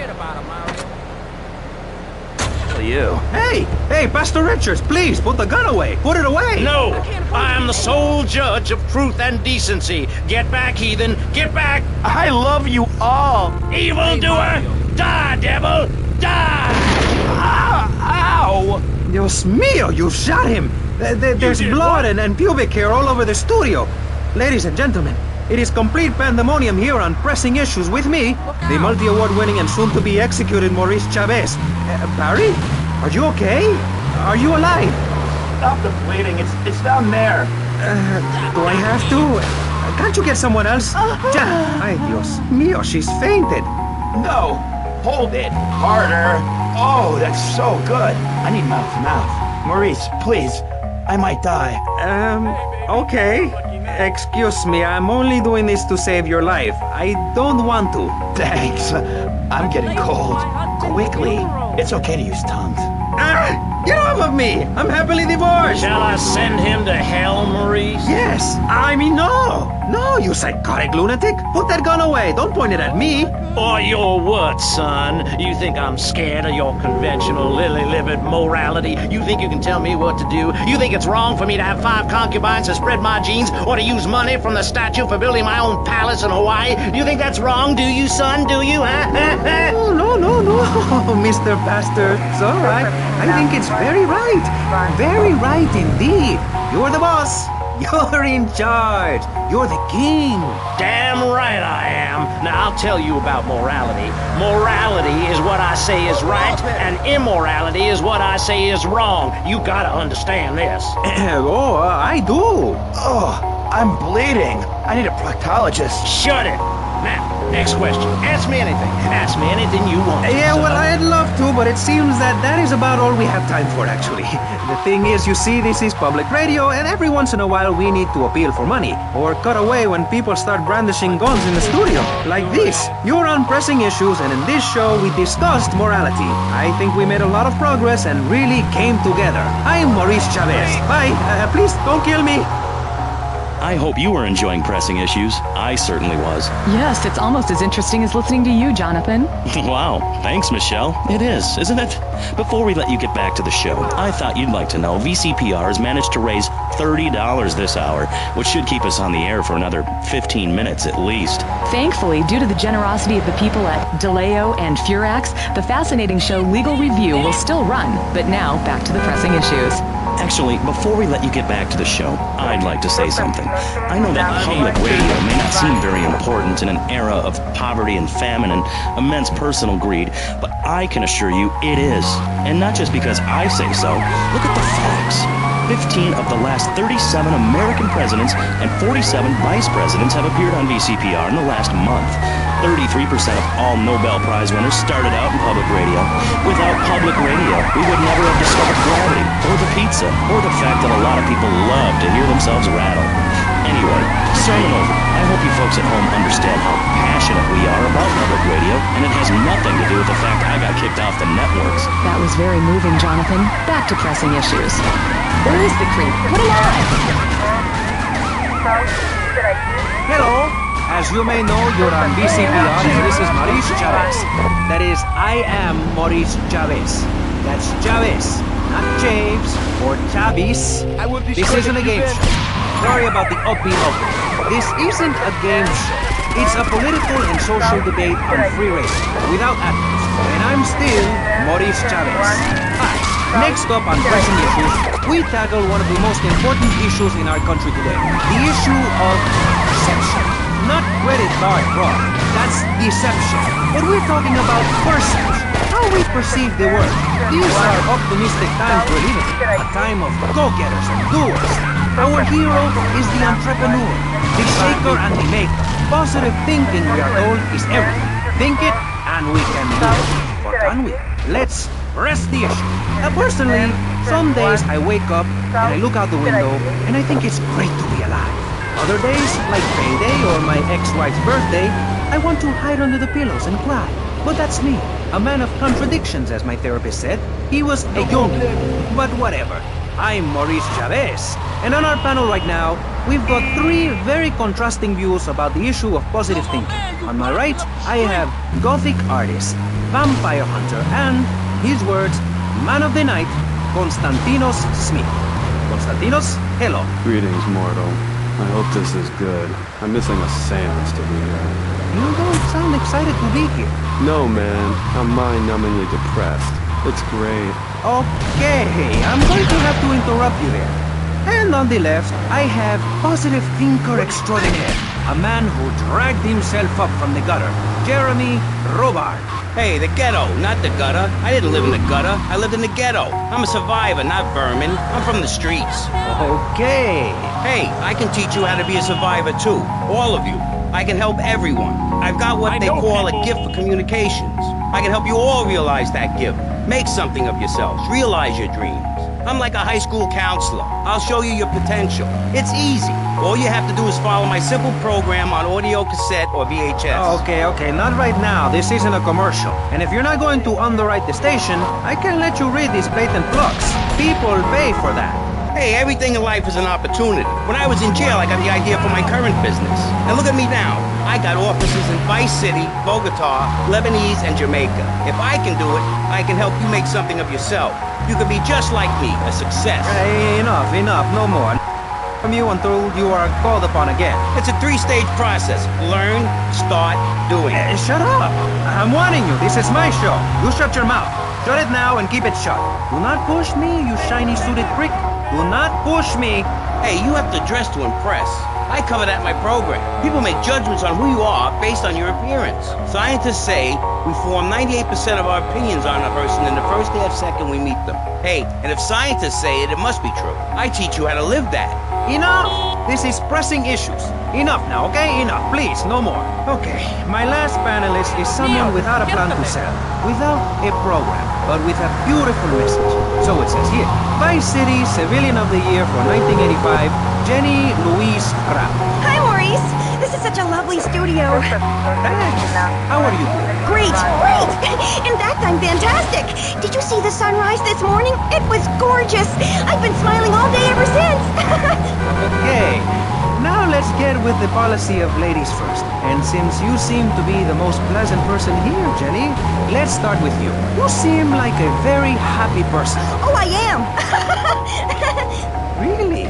Forget about it, Mario. You. Hey, Pastor Richards, please, put the gun away. Put it away. No, I am the sole judge of truth and decency. Get back, heathen, get back! I love you all. Evildoer! Die, devil! Die! Ow! Dios mío, you shot him. There's blood and pubic hair all over the studio. Ladies and gentlemen, it is complete pandemonium here on Pressing Issues with me, the multi-award-winning and soon-to-be executed Maurice Chavez. Barry? Are you okay? Are you alive? Stop the bleeding. It's down there. Do I have to? Can't you get someone else? Ay, Dios mío, she's fainted. No. Hold it. Harder. Oh, that's so good. I need mouth to mouth. Maurice, please. I might die. Okay. Excuse me, I'm only doing this to save your life. I don't want to. Thanks. I'm getting cold. Quickly. It's okay to use tongues. Get off of me! I'm happily divorced! Shall I send him to hell, Maurice? Yes! I mean, no! No, you psychotic lunatic! Put that gun away! Don't point it at me! Or your what, son? You think I'm scared of your conventional lily-livered morality? You think you can tell me what to do? You think it's wrong for me to have 5 concubines to spread my genes, or to use money from the statue for building my own palace in Hawaii? You think that's wrong, do you, son? Do you, huh? No, Mr. Pastor. It's all right. I think it's very right. Very right indeed. You're the boss. You're in charge. You're the king. Damn right I am. Now I'll tell you about morality. Morality is what I say is right, and immorality is what I say is wrong. You gotta understand this. I do. Oh, I'm bleeding. I need a proctologist. Shut it. Now, next question. Ask me anything. Ask me anything you want. Yeah, well, I'd love to, but it seems that is about all we have time for, actually. The thing is, you see, this is public radio, and every once in a while we need to appeal for money, or cut away when people start brandishing guns in the studio. Like this. You're on Pressing Issues, and in this show we discussed morality. I think we made a lot of progress and really came together. I'm Maurice Chavez. Bye. Please, don't kill me. I hope you were enjoying Pressing Issues. I certainly was. Yes, it's almost as interesting as listening to you, Jonathan. Wow, thanks, Michelle. It is, isn't it? Before we let you get back to the show, I thought you'd like to know VCPR has managed to raise $30 this hour, which should keep us on the air for another 15 minutes at least. Thankfully, due to the generosity of the people at DeLeo and Furax, the fascinating show Legal Review will still run. But now, back to the Pressing Issues. Actually, before we let you get back to the show, I'd like to say something. I know that public radio may not seem very important in an era of poverty and famine and immense personal greed, but I can assure you it is. And not just because I say so. Look at the facts. 15 of the last 37 American presidents and 47 vice presidents have appeared on VCPR in the last month. 33% of all Nobel Prize winners started out in public radio. Without public radio, we would never have discovered gravity, or the pizza, or the fact that a lot of people love to hear themselves rattle. Anyway, sermon over. I hope you folks at home understand how passionate we are about public radio, and it has nothing to do with the fact I got kicked off the networks. That was very moving, Jonathan. Back to Pressing Issues. Where is the creep? Put him on! Hello. As you may know, you're on VCPR, and this is Maurice Chavez. That is, I am Maurice Chavez. That's Chavez, not Chaves or Chavis. This isn't a game show. Sorry about the upbeat opening. This isn't a game show. It's a political and social debate on free radio, without adverts. And I'm still Maurice Chavez. Hi. Next up on Pressing Issues, we tackle one of the most important issues in our country today. The issue of deception. Not credit card fraud. That's deception. But we're talking about perception. How we perceive the world. These are optimistic times we're living in. A time of go-getters and doers. Our hero is the entrepreneur, the shaker and the maker. Positive thinking, we are told, is everything. Think it, and we can do it. Or can we? Let's press the issue. Personally, some days I wake up and I look out the window and I think it's great to be alive. Other days, like payday or my ex-wife's birthday, I want to hide under the pillows and cry. But that's me, a man of contradictions, as my therapist said. He was a yogi, but whatever. I'm Maurice Chavez. And on our panel right now, we've got three very contrasting views about the issue of positive thinking. On my right, I have Gothic artist, vampire hunter, and, his words, man of the night, Konstantinos Smith. Konstantinos, hello. Greetings, mortal. I hope this is good. I'm missing a seance to be here. You don't sound excited to be here. No, man. I'm mind-numbingly depressed. It's great. Okay, I'm going to have to interrupt you there. And on the left, I have positive thinker extraordinaire, a man who dragged himself up from the gutter, Jeremy Robart. Hey, the ghetto, not the gutter. I didn't live in the gutter. I lived in the ghetto. I'm a survivor, not vermin. I'm from the streets. Okay. Hey, I can teach you how to be a survivor too. All of you. I can help everyone. I've got what they call a gift for communications. I can help you all realize that gift. Make something of yourselves. Realize your dreams. I'm like a high school counselor. I'll show you your potential. It's easy. All you have to do is follow my simple program on audio cassette or VHS. Okay, not right now. This isn't a commercial. And if you're not going to underwrite the station, I can let you read these blatant plugs. People pay for that. Hey, everything in life is an opportunity. When I was in jail, I got the idea for my current business. And look at me now. I got offices in Vice City, Bogota, Lebanese, and Jamaica. If I can do it, I can help you make something of yourself. You can be just like me, a success. Hey, enough, no more. From you until you are called upon again. It's a three-stage process. Learn, start, doing. Shut up! I'm warning you, this is my show. You shut your mouth. Shut it now and keep it shut. Do not push me, you shiny suited prick. Do not push me. Hey, you have to dress to impress. I cover that in my program. People make judgments on who you are based on your appearance. Scientists say we form 98% of our opinions on a person in the first half second we meet them. Hey, and if scientists say it, it must be true. I teach you how to live that. Enough! This is pressing issues. Enough now, okay? Enough, please, no more. Okay, my last panelist is someone without a plan to sell, without a program, but with a beautiful message. So it says here, Vice City Civilian of the Year for 1985, Jenny Louise Rapp. Hi, Maurice. This is such a lovely studio. Thanks. How are you doing? Great. In fact, I'm fantastic. Did you see the sunrise this morning? It was gorgeous. I've been smiling all day ever since. Okay. Now let's get with the policy of ladies first. And since you seem to be the most pleasant person here, Jenny, let's start with you. You seem like a very happy person. Oh, I am. Really?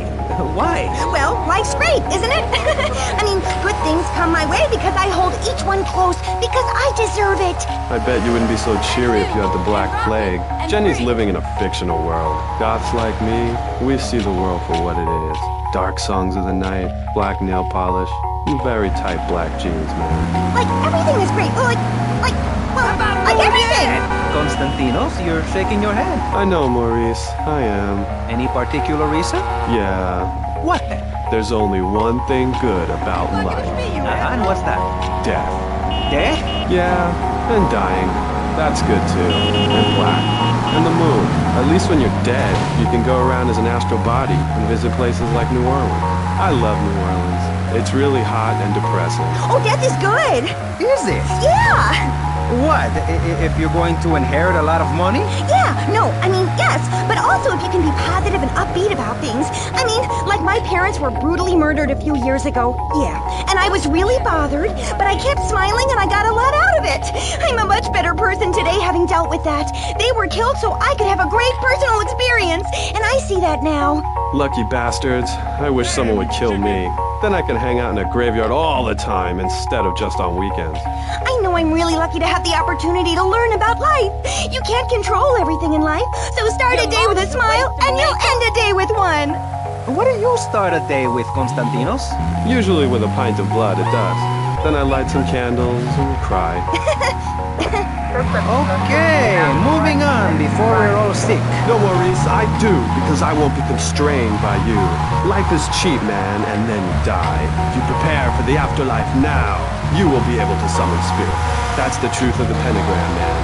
Why? Well, life's great, isn't it? I mean, good things come my way because I hold each one close because I deserve it. I bet you wouldn't be so cheery if you had the Black Plague. Jenny's living in a fictional world. Goths like me, we see the world for what it is. Dark songs of the night, black nail polish, and very tight black jeans, man. Like, everything is great. Like everything. Konstantinos, you're shaking your head. I know, Maurice. I am. Any particular reason? Yeah. What then? There's only one thing good about life. And what's that? Death. Death? Yeah, and dying. That's good too. And black. And the moon. At least when you're dead, you can go around as an astral body and visit places like New Orleans. I love New Orleans. It's really hot and depressing. Oh, death is good. Is it? Yeah. What? If you're going to inherit a lot of money? Yeah, no, I mean, yes, but also if you can be positive and upbeat about things. I mean, like my parents were brutally murdered a few years ago. Yeah, and I was really bothered, but I kept smiling and I got a lot out of it. I'm a much better person today having dealt with that. They were killed so I could have a great personal experience, and I see that now. Lucky bastards. I wish someone would kill me. Then I can hang out in a graveyard all the time instead of just on weekends. I know I'm really lucky to have the opportunity to learn about life. You can't control everything in life, so start a day with a smile and you'll end a day with one. What do you start a day with, Konstantinos? Usually with a pint of blood, it does. Then I light some candles and cry. Okay, moving on before we're all sick. No worries, I do, because I won't be constrained by you. Life is cheap, man, and then you die. If you prepare for the afterlife now, you will be able to summon spirit. That's the truth of the pentagram, man.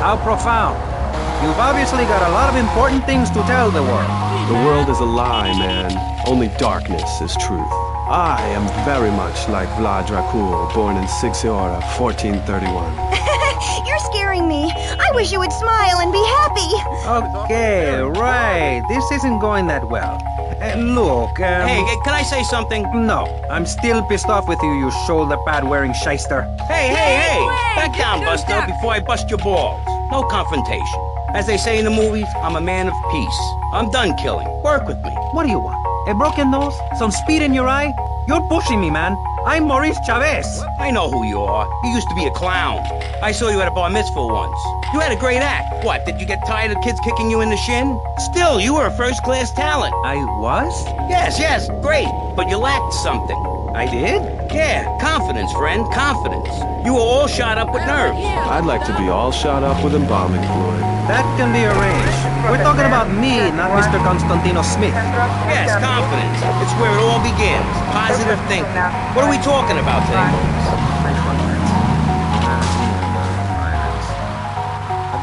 How profound. You've obviously got a lot of important things to tell the world. The world is a lie, man. Only darkness is truth. I am very much like Vlad Dracul, born in Sixiora, 1431. You're scaring me. I wish you would smile and be happy. Okay, right. This isn't going that well. Look, Hey, can I say something? No, I'm still pissed off with you, you shoulder pad wearing shyster. Hey! Back down, Buster, before I bust your balls. No confrontation. As they say in the movies, I'm a man of peace. I'm done killing. Work with me. What do you want? A broken nose? Some speed in your eye? You're pushing me, man. I'm Maurice Chavez. I know who you are. You used to be a clown. I saw you at a bar mitzvah once. You had a great act. What, did you get tired of kids kicking you in the shin? Still, you were a first-class talent. I was? Yes, great. But you lacked something. I did? Yeah, confidence, friend, confidence. You were all shot up with nerves. I'd like to be all shot up with embalming fluid. That can be arranged. We're talking about me, not Mr. Constantino Smith. Yes, confidence. It's where it all begins. Positive thinking. What are we talking about today,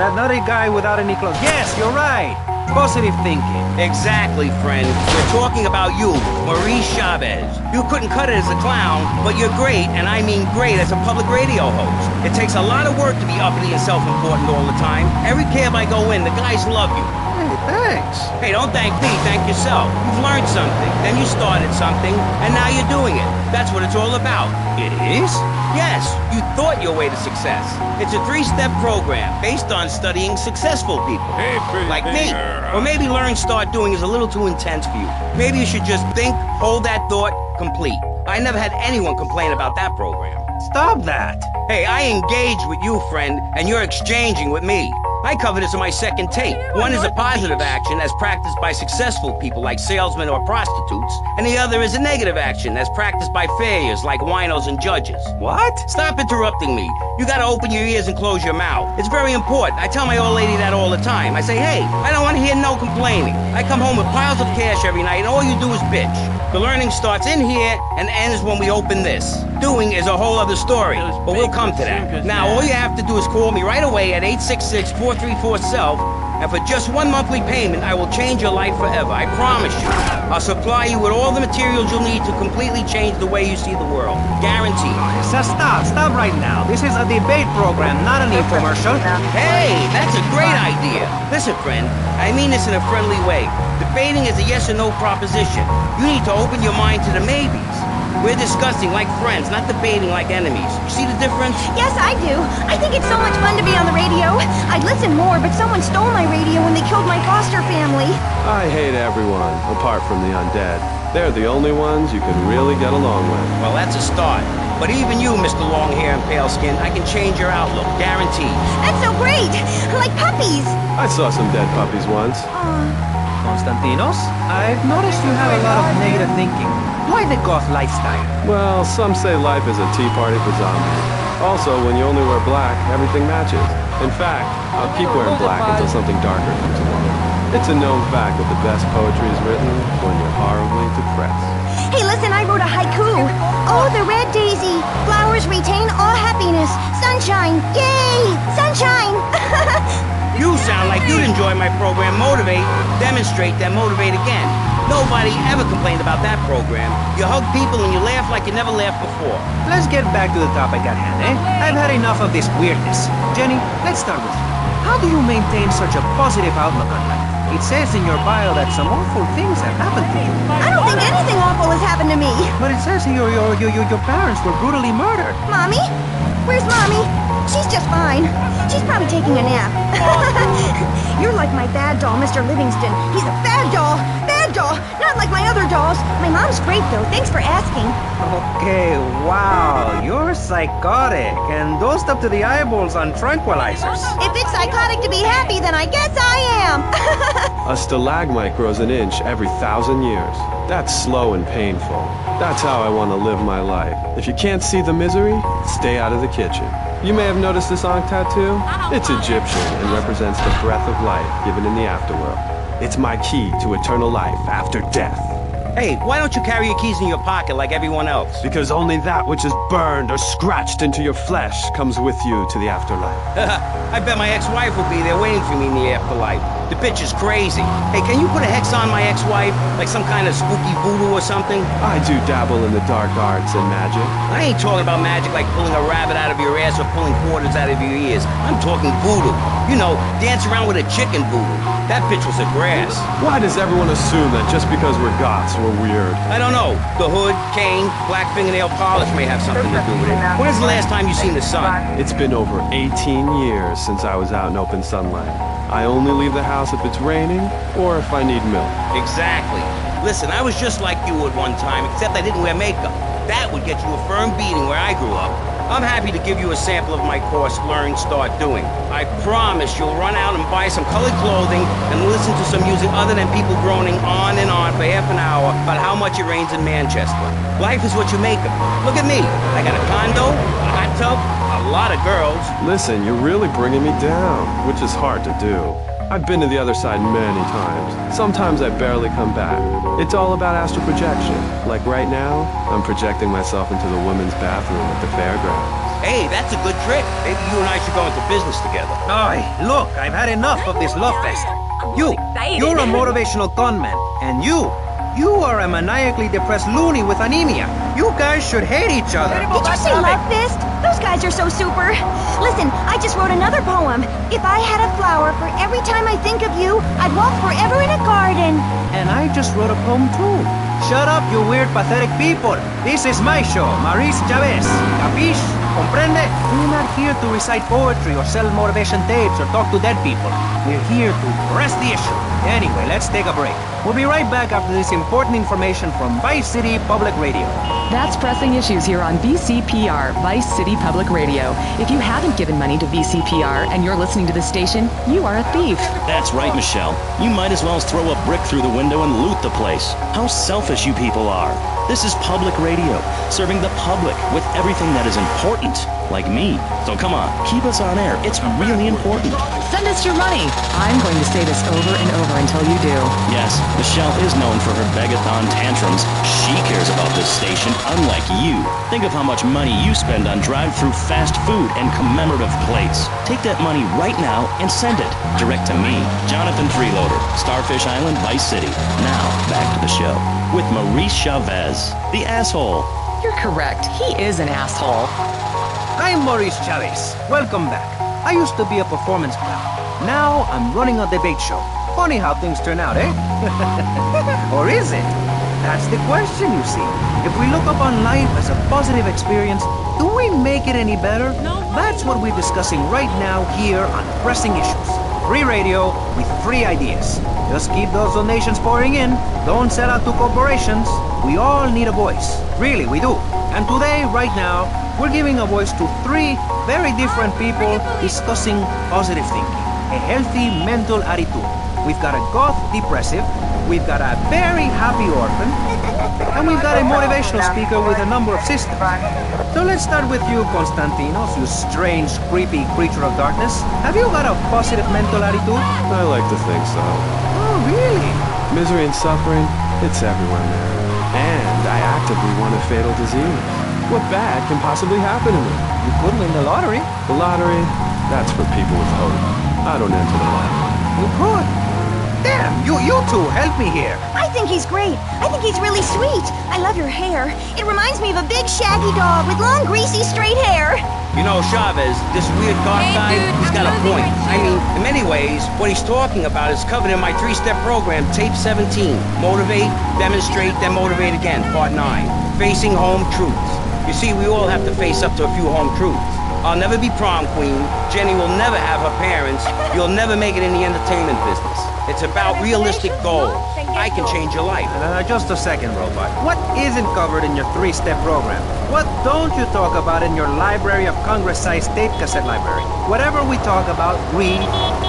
That nutty guy without any clothes. Yes, you're right. Positive thinking. Exactly, friend. We're talking about you, Maurice Chavez. You couldn't cut it as a clown, but you're great, and I mean great, as a public radio host. It takes a lot of work to be uppity and self-important all the time. Every cab I go in, the guys love you. Hey, thanks. Hey, don't thank me, thank yourself. You've learned something, then you started something, and now you're doing it. That's what it's all about. It is? Yes, you thought your way to success. It's a 3-step program based on studying successful people. Like me. Or maybe learn, start doing is a little too intense for you. Maybe you should just think, hold that thought, complete. I never had anyone complain about that program. Stop that. Hey, I engage with you, friend, and you're exchanging with me. I cover this in my second tape. One is a positive action as practiced by successful people like salesmen or prostitutes, and the other is a negative action as practiced by failures like winos and judges. What? Stop interrupting me. You gotta open your ears and close your mouth. It's very important. I tell my old lady that all the time. I say, hey, I don't want to hear no complaining. I come home with piles of cash every night and all you do is bitch. The learning starts in here and ends when we open this. Doing is a whole other story, but we'll come to that. Now, all you have to do is call me right away at 866-434-SELF, and for just one monthly payment, I will change your life forever. I promise you. I'll supply you with all the materials you'll need to completely change the way you see the world. Guaranteed. So stop right now. This is a debate program, not an infomercial. Hey, that's a great idea. Listen, friend, I mean this in a friendly way. Debating is a yes or no proposition. You need to open your mind to the maybes. We're discussing like friends, not debating like enemies. You see the difference? Yes, I do. I think it's so much fun to be on the radio. I'd listen more, but someone stole my radio when they killed my foster family. I hate everyone, apart from the undead. They're the only ones you can really get along with. Well, that's a start. But even you, Mr. Long Hair and Pale Skin, I can change your outlook, guaranteed. That's so great. Like puppies. I saw some dead puppies once. Constantinos, I've noticed you have a lot of negative thinking. Why the goth lifestyle? Well, some say life is a tea party for zombies. Also, when you only wear black, everything matches. In fact, I'll keep wearing black until something darker comes along. It's a known fact that the best poetry is written when you're horribly depressed. Hey, listen, I wrote a haiku. Oh, the red daisy. Flowers retain all happiness. Sunshine. Yay! Sunshine! You sound like you'd enjoy my program Motivate, Demonstrate, then Motivate Again. Nobody ever complained about that program. You hug people and you laugh like you never laughed before. Let's get back to the topic at hand, eh? I've had enough of this weirdness. Jenny, let's start with you. How do you maintain such a positive outlook on life? It says in your bio that some awful things have happened to you. I don't think anything awful has happened to me. But it says here your parents were brutally murdered. Mommy? Where's Mommy? She's just fine. She's probably taking a nap. You're like my bad doll, Mr. Livingston. He's a bad doll. Bad doll. Not like my other dolls. My mom's great, though. Thanks for asking. Okay, wow. You're psychotic and dosed up to the eyeballs on tranquilizers. If it's psychotic to be happy, then I guess I am. A stalagmite grows an inch every 1,000 years. That's slow and painful. That's how I want to live my life. If you can't see the misery, stay out of the kitchen. You may have noticed this on tattoo. It's Egyptian and represents the breath of life given in the afterworld. It's my key to eternal life after death. Hey, why don't you carry your keys in your pocket like everyone else? Because only that which is burned or scratched into your flesh comes with you to the afterlife. I bet my ex-wife will be there waiting for me in the afterlife. The bitch is crazy. Hey, can you put a hex on my ex-wife? Like some kind of spooky voodoo or something? I do dabble in the dark arts and magic. I ain't talking about magic like pulling a rabbit out of your ass or pulling quarters out of your ears. I'm talking voodoo. You know, dance around with a chicken voodoo. That bitch was a grass. Why does everyone assume that just because we're goths, we're weird? I don't know. The hood, cane, black fingernail polish may have something to do with it. When's the last time you seen the sun? It's been over 18 years since I was out in open sunlight. I only leave the house if it's raining or if I need milk. Exactly. Listen, I was just like you at one time, except I didn't wear makeup. That would get you a firm beating where I grew up. I'm happy to give you a sample of my course, Learn, Start Doing. I promise you'll run out and buy some colored clothing and listen to some music other than people groaning on and on for half an hour about how much it rains in Manchester. Life is what you make of it. Look at me. I got a condo, a hot tub, a lot of girls. Listen, you're really bringing me down, which is hard to do. I've been to the other side many times. Sometimes I barely come back. It's all about astral projection. Like right now, I'm projecting myself into the women's bathroom at the fairgrounds. Hey, that's a good trick. Maybe you and I should go into business together. Ay, look, I've had enough of this love fest. You're a motivational gunman, and you are a maniacally depressed loony with anemia. You guys should hate each other. Did you say love fist? Those guys are so super. Listen, I just wrote another poem. If I had a flower for every time I think of you, I'd walk forever in a garden. And I just wrote a poem too. Shut up, you weird, pathetic people. This is my show, Maurice Chavez. Capiche? Comprende? We're not here to recite poetry or sell motivation tapes or talk to dead people. We're here to press the issue. Anyway, let's take a break. We'll be right back after this important information from Vice City Public Radio. That's Pressing Issues here on VCPR, Vice City Public Radio. If you haven't given money to VCPR and you're listening to this station, you are a thief. That's right, Michelle. You might as well throw a brick through the window and loot the place. How selfish you people are. This is public radio, serving the public with everything that is important, like me. So come on, keep us on air. It's really important. Send us your money. I'm going to say this over and over until you do. Yes, Michelle is known for her begathon tantrums. She cares about this station, unlike you. Think of how much money you spend on drive-through fast food and commemorative plates. Take that money right now and send it direct to me, Jonathan Freeloader, Starfish Island, Vice City. Now, back to the show with Maurice Chavez, the asshole. You're correct. He is an asshole. I'm Maurice Chavez. Welcome back. I used to be a performance clown. Now I'm running a debate show. Funny how things turn out, eh? Or is it? That's the question, you see. If we look upon life as a positive experience, do we make it any better? That's what we're discussing right now here on Pressing Issues. Free radio with free ideas. Just keep those donations pouring in. Don't sell out to corporations. We all need a voice. Really, we do. And today, right now, we're giving a voice to three very different people discussing positive thinking, a healthy mental attitude. We've got a goth depressive, we've got a very happy orphan, and we've got a motivational speaker with a number of systems. So let's start with you, Constantinos, you strange, creepy creature of darkness. Have you got a positive mental attitude? I like to think so. Oh, really? Misery and suffering, it's everywhere there. And I actively want a fatal disease. What bad can possibly happen to me? You could win the lottery. The lottery, that's for people with hope. I don't enter the lottery. You could. Damn, you two, help me here. I think he's great. I think he's really sweet. I love your hair. It reminds me of a big shaggy dog with long, greasy, straight hair. You know, Chavez, this weird goth guy, he's got a point. I mean, in many ways, what he's talking about is covered in my 3-step program, Tape 17. Motivate, demonstrate, then motivate again, Part 9. Facing home truths. You see, we all have to face up to a few home truths. I'll never be prom queen. Jenny will never have her parents. You'll never make it in the entertainment business. It's about realistic goals. I can change your life. Just a second, Robot. What isn't covered in your 3-step program? What don't you talk about in your Library of Congress-sized tape cassette library? Whatever we talk about, greed,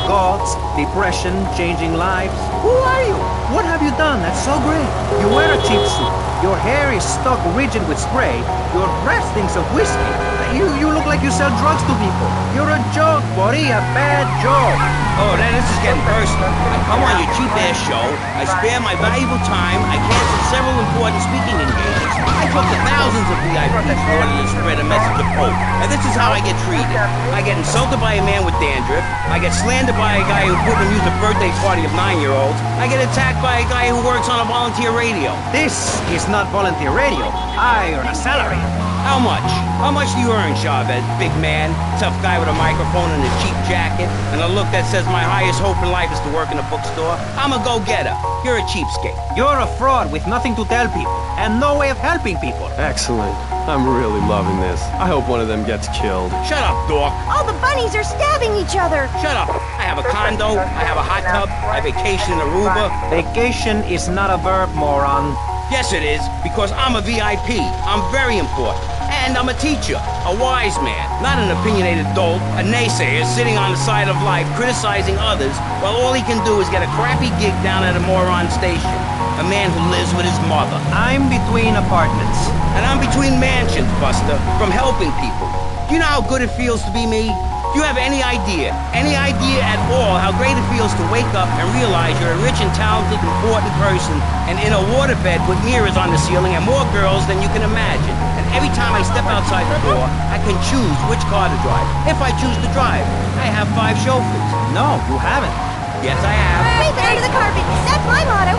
goths, depression, changing lives. Who are you? What have you done that's so great? You wear a cheap suit. Your hair is stuck rigid with spray. Your breath stinks of whiskey. You look like you sell drugs to people. You're a joke, buddy, a bad joke. Oh, then this is getting personal. I come on your cheap-ass show. I spare my valuable time. I canceled several important speaking engagements. I talk to thousands of VIPs in order to spread a message of hope. And this is how I get treated. I get insulted by a man with dandruff. I get slandered by a guy who couldn't use a birthday party of 9-year-olds. I get attacked by a guy who works on a volunteer radio. This is not volunteer radio. I earn a salary. How much? How much do you earn, Chavez? Big man, tough guy with a microphone and a cheap jacket, and a look that says my highest hope in life is to work in a bookstore. I'm a go-getter. You're a cheapskate. You're a fraud with nothing to tell people, and no way of helping people. Excellent. I'm really loving this. I hope one of them gets killed. Shut up, dork. All the bunnies are stabbing each other. Shut up. I have a condo, I have a hot tub, I vacation in Aruba. Vacation is not a verb, moron. Yes, it is, because I'm a VIP. I'm very important. And I'm a teacher, a wise man, not an opinionated dolt, a naysayer sitting on the side of life criticizing others while all he can do is get a crappy gig down at a moron station. A man who lives with his mother. I'm between apartments. And I'm between mansions, Buster, from helping people. Do you know how good it feels to be me? Do you have any idea at all how great it feels to wake up and realize you're a rich and talented, important person and in a waterbed with mirrors on the ceiling and more girls than you can imagine? And every time I step outside the door, I can choose which car to drive. If I choose to drive, I have 5 chauffeurs. No, you haven't. Yes, I have. Right there under the carpet. That's my motto.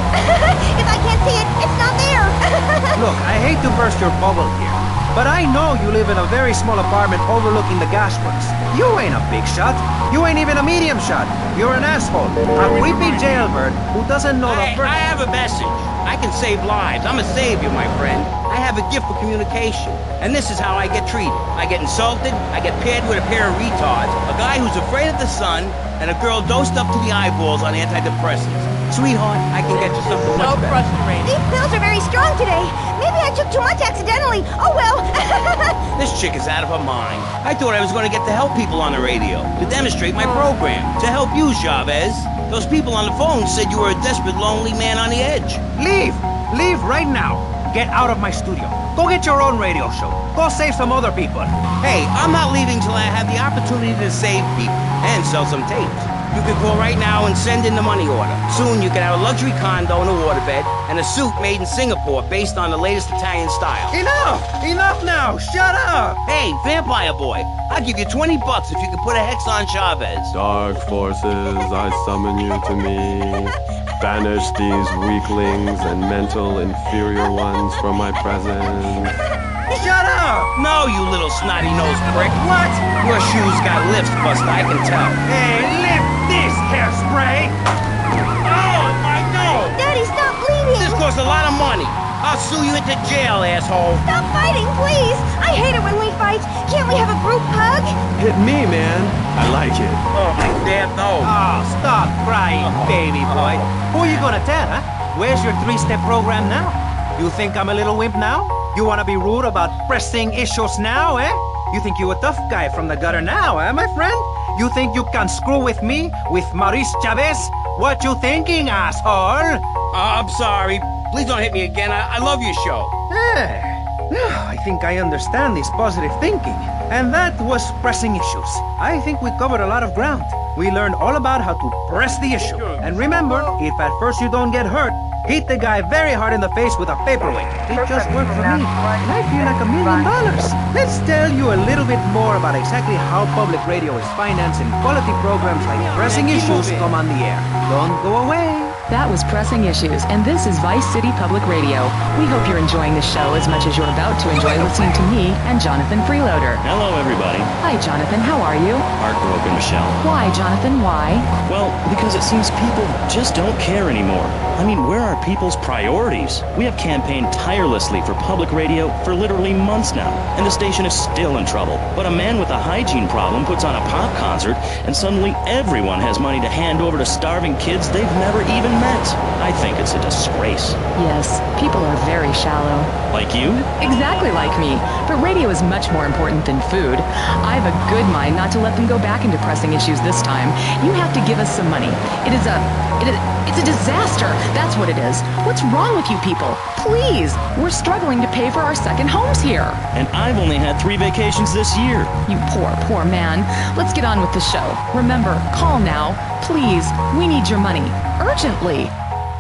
If I can't see it, it's not there. Look, I hate to burst your bubble here, but I know you live in a very small apartment overlooking the gasworks. You ain't a big shot. You ain't even a medium shot. You're an asshole. A creepy jailbird who doesn't know the first... I have a message. I can save lives. I'm a savior, my friend. I have a gift for communication. And this is how I get treated. I get insulted, I get paired with a pair of retards, a guy who's afraid of the sun, and a girl dosed up to the eyeballs on antidepressants. Sweetheart, I can get you something much better. These pills are very strong today. Maybe I took too much accidentally. Oh well. This chick is out of her mind. I thought I was going to get to help people on the radio, to demonstrate my program, to help you, Chavez. Those people on the phone said you were a desperate, lonely man on the edge. Leave! Leave right now! Get out of my studio. Go get your own radio show. Go save some other people. Hey, I'm not leaving till I have the opportunity to save people and sell some tapes. You can call right now and send in the money order. Soon you can have a luxury condo and a waterbed and a suit made in Singapore based on the latest Italian style. Enough! Enough now! Shut up! Hey, vampire boy, I'll give you $20 if you can put a hex on Chavez. Dark forces, I summon you to me. Banish these weaklings and mental inferior ones from my presence. Shut up! No, you little snotty-nosed prick. What? Your shoes got lifts, Buster, I can tell. Hey, lift this hairspray! Oh, my nose! Daddy, stop bleeding. This costs a lot of money. I'll sue you into jail, asshole. Stop fighting, please. I hate it when we fight. Can't we have a group hug? Hit me, man. I like it. Oh, my damn nose. Oh, stop crying, baby boy. Who are you gonna tell, huh? Where's your 3-step program now? You think I'm a little wimp now? You wanna be rude about pressing issues now, eh? You think you a tough guy from the gutter now, eh, my friend? You think you can screw with me, with Maurice Chavez? What you thinking, asshole? I'm sorry. Please don't hit me again. I love your show. Now, I think I understand this positive thinking. And that was pressing issues. I think we covered a lot of ground. We learned all about how to press the issue. And remember, if at first you don't get hurt, hit the guy very hard in the face with a paperweight. It just worked for me, and I feel like $1 million. Let's tell you a little bit more about exactly how public radio is financing quality programs like Pressing Issues come on the air. Don't go away. That was Pressing Issues, and this is Vice City Public Radio. We hope you're enjoying the show as much as you're about to enjoy listening to me and Jonathan Freeloader. Hello, everybody. Hi, Jonathan. How are you? Heartbroken, Michelle. Why, Jonathan? Why? Well, because it seems people just don't care anymore. I mean, where are people's priorities? We have campaigned tirelessly for public radio for literally months now, and the station is still in trouble. But a man with a hygiene problem puts on a pop concert, and suddenly everyone has money to hand over to starving kids they've never even even met. I think it's a disgrace. Yes, people are very shallow. Like you? Exactly like me. But radio is much more important than food. I have a good mind not to let them go back into pressing issues this time. You have to give us some money. It's a disaster. That's what it is. What's wrong with you people? Please, we're struggling to pay for our second homes here. And I've only had 3 vacations this year. You poor man. Let's get on with the show. Remember, call now. Please, we need your money. Urgently.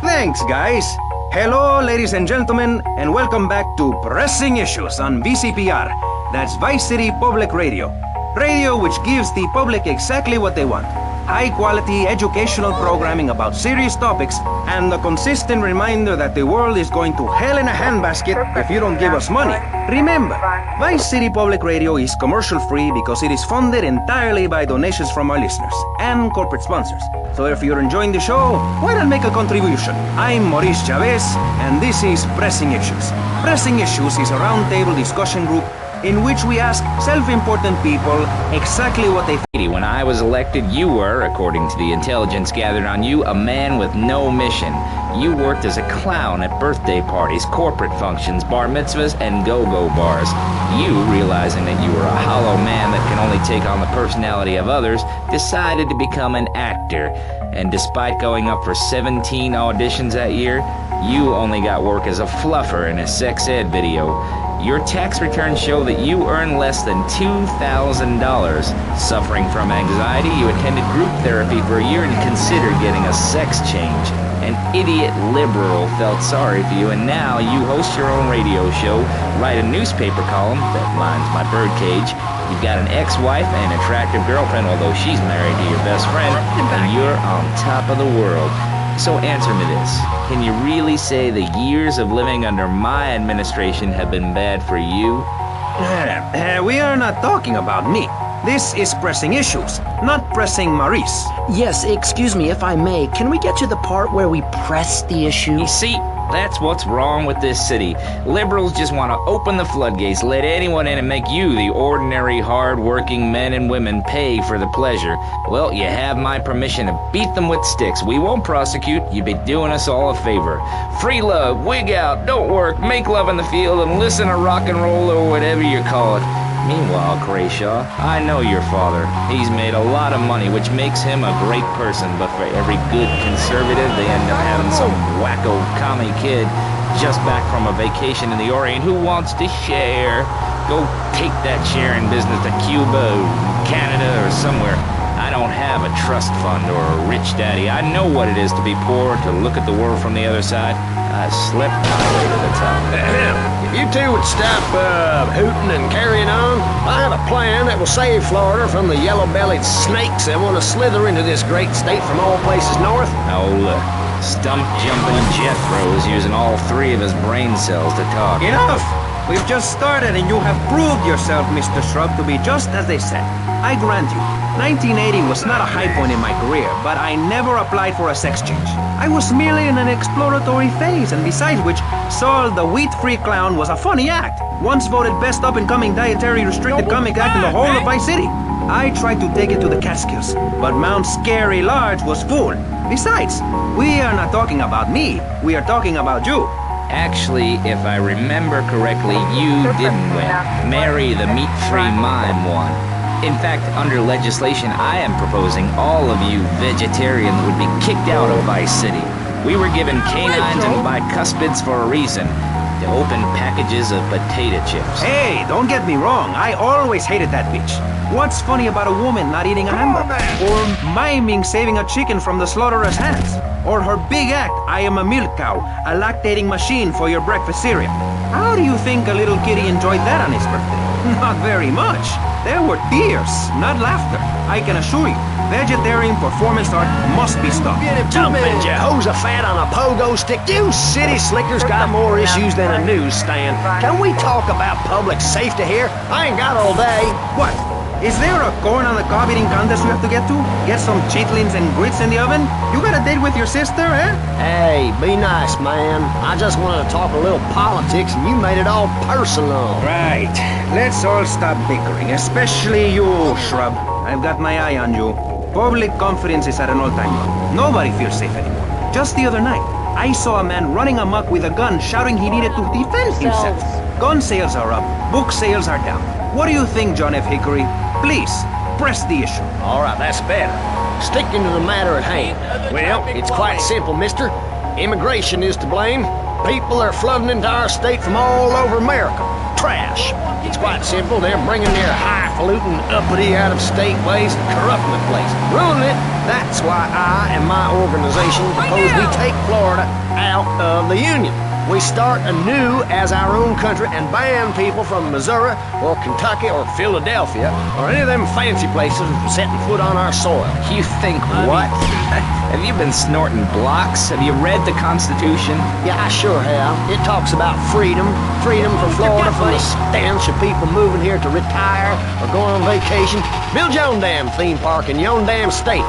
Thanks, guys. Hello, ladies and gentlemen, and welcome back to Pressing Issues on VCPR. That's Vice City Public Radio. Radio which gives the public exactly what they want. High-quality educational programming about serious topics, and a consistent reminder that the world is going to hell in a handbasket if you don't give us money. Remember, Vice City Public Radio is commercial-free because it is funded entirely by donations from our listeners and corporate sponsors. So if you're enjoying the show, why not make a contribution? I'm Maurice Chavez, and this is Pressing Issues. Pressing Issues is a roundtable discussion group in which we ask self-important people exactly what they think. When I was elected, you were, according to the intelligence gathered on you, a man with no mission. You worked as a clown at birthday parties, corporate functions, bar mitzvahs, and go-go bars. You, realizing that you were a hollow man that can only take on the personality of others, decided to become an actor. And despite going up for 17 auditions that year, you only got work as a fluffer in a sex ed video. Your tax returns show that you earn less than $2,000. Suffering from anxiety, you attended group therapy for a year and considered getting a sex change. An idiot liberal felt sorry for you, and now you host your own radio show, write a newspaper column that lines my birdcage. You've got an ex-wife and an attractive girlfriend, although she's married to your best friend, and you're on top of the world. So answer me this. Can you really say the years of living under my administration have been bad for you? We are not talking about me. This is Pressing Issues, not Pressing Maurice. Yes, excuse me, if I may, can we get to the part where we press the issue? You see, that's what's wrong with this city. Liberals just want to open the floodgates, let anyone in and make you, the ordinary, hard-working men and women, pay for the pleasure. Well, you have my permission to beat them with sticks. We won't prosecute. You'd be doing us all a favor. Free love, wig out, don't work, make love in the field, and listen to rock and roll or whatever you call it. Meanwhile, Crayshaw, I know your father. He's made a lot of money, which makes him a great person, but for every good conservative, they end up having some wacko commie kid just back from a vacation in the Orient who wants to share. Go take that sharing business to Cuba, Canada, or somewhere. I don't have a trust fund or a rich daddy. I know what it is to be poor, to look at the world from the other side. I slept my way to the top. If you two would stop hooting and carrying on, I have a plan that will save Florida from the yellow-bellied snakes that want to slither into this great state from all places north. Oh, look. Stump-jumping Jethro is using all 3 of his brain cells to talk. Enough! We've just started and you have proved yourself, Mr. Shrub, to be just as they said. I grant you, 1980 was not a high point in my career, but I never applied for a sex change. I was merely in an exploratory phase, and besides which, Saul the wheat-free clown was a funny act. Once voted best up-and-coming dietary restricted comic act in the whole of Vice City. I tried to take it to the Catskills, but Mount Scary Large was full. Besides, we are not talking about me, we are talking about you. Actually, if I remember correctly, you didn't win. Mary the meat-free mime won. In fact, under legislation, I am proposing all of you vegetarians would be kicked out of Vice City. We were given canines and bicuspids for a reason. To open packages of potato chips. Hey, don't get me wrong. I always hated that bitch. What's funny about a woman not eating a hamburger? Or miming saving a chicken from the slaughtherer's hands? Or her big act, I am a milk cow, a lactating machine for your breakfast cereal. How do you think a little kitty enjoyed that on his birthday? Not very much. There were tears, not laughter. I can assure you, vegetarian performance art must be stopped. Dumping Jehoshaphat on a pogo stick. You city slickers got more issues than a newsstand. Can we talk about public safety here? I ain't got all day. What? Is there a corn on the cob eating contest you have to get to? Get some chitlins and grits in the oven? You got a date with your sister, eh? Hey, be nice, man. I just wanted to talk a little politics and you made it all personal. Right. Let's all stop bickering, especially you, Shrub. I've got my eye on you. Public confidence is at an all-time low. Nobody feels safe anymore. Just the other night, I saw a man running amok with a gun shouting he needed to defend himself. Gun sales are up, book sales are down. What do you think, John F. Hickory? Please, press the issue. All right, that's better. Sticking to the matter at hand. Well, it's quite simple, mister. Immigration is to blame. People are flooding into our state from all over America. Trash. It's quite simple. They're bringing their highfalutin, uppity, out-of-state ways and corrupting the place. Ruining it. That's why I and my organization propose we take Florida out of the Union. We start anew as our own country and ban people from Missouri or Kentucky or Philadelphia or any of them fancy places from setting foot on our soil. You think what? Have you been snorting blocks? Have you read the Constitution? Yeah, I sure have. It talks about freedom. Freedom for Florida from the stench of people moving here to retire or go on vacation. Build your own damn theme park in your own damn state.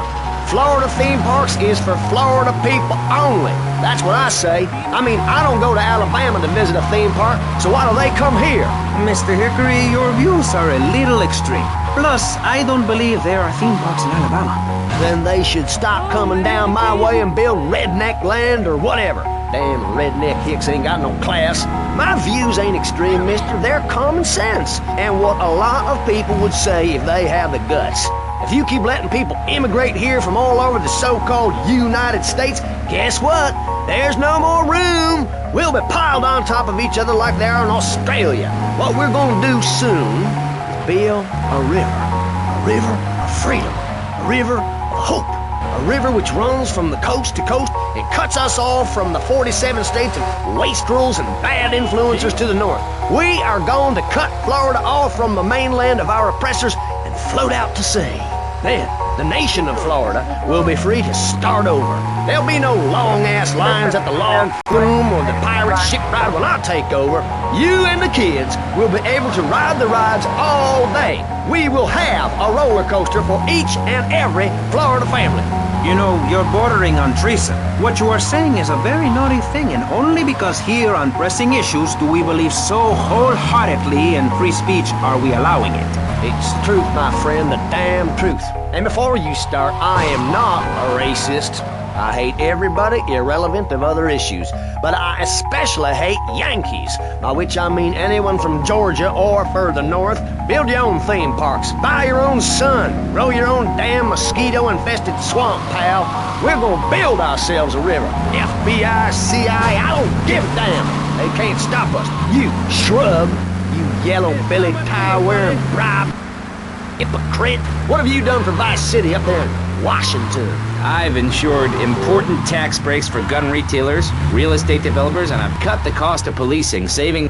Florida theme parks is for Florida people only. That's what I say. I mean, I don't go to Alabama to visit a theme park, so why do they come here? Mr. Hickory, your views are a little extreme. Plus, I don't believe there are theme parks in Alabama. Then they should stop coming down my way and build redneck land or whatever. Damn redneck hicks ain't got no class. My views ain't extreme, mister. They're common sense. And what a lot of people would say if they have the guts. If you keep letting people immigrate here from all over the so-called United States, guess what? There's no more room. We'll be piled on top of each other like they are in Australia. What we're gonna do soon is build a river of freedom, a river of hope, a river which runs from the coast to coast and cuts us off from the 47 states of wastrels and bad influencers to the north. We are going to cut Florida off from the mainland of our oppressors and float out to sea. Then, the nation of Florida will be free to start over. There'll be no long-ass lines at the log flume or the pirate shipwright when I take over. You and the kids will be able to ride the rides all day. We will have a roller coaster for each and every Florida family. You know, you're bordering on treason. What you are saying is a very naughty thing, and only because here on Pressing Issues do we believe so wholeheartedly in free speech are we allowing it. It's the truth, my friend, the damn truth. And before you start, I am not a racist. I hate everybody irrelevant of other issues, but I especially hate Yankees, by which I mean anyone from Georgia or further north. Build your own theme parks, buy your own sun, grow your own damn mosquito-infested swamp, pal. We're gonna build ourselves a river. FBI, CIA, I don't give a damn. They can't stop us. You shrub, you yellow-bellied, tie-wearing bribe hypocrite. What have you done for Vice City up there in Washington? I've ensured important tax breaks for gun retailers, real estate developers, and I've cut the cost of policing, saving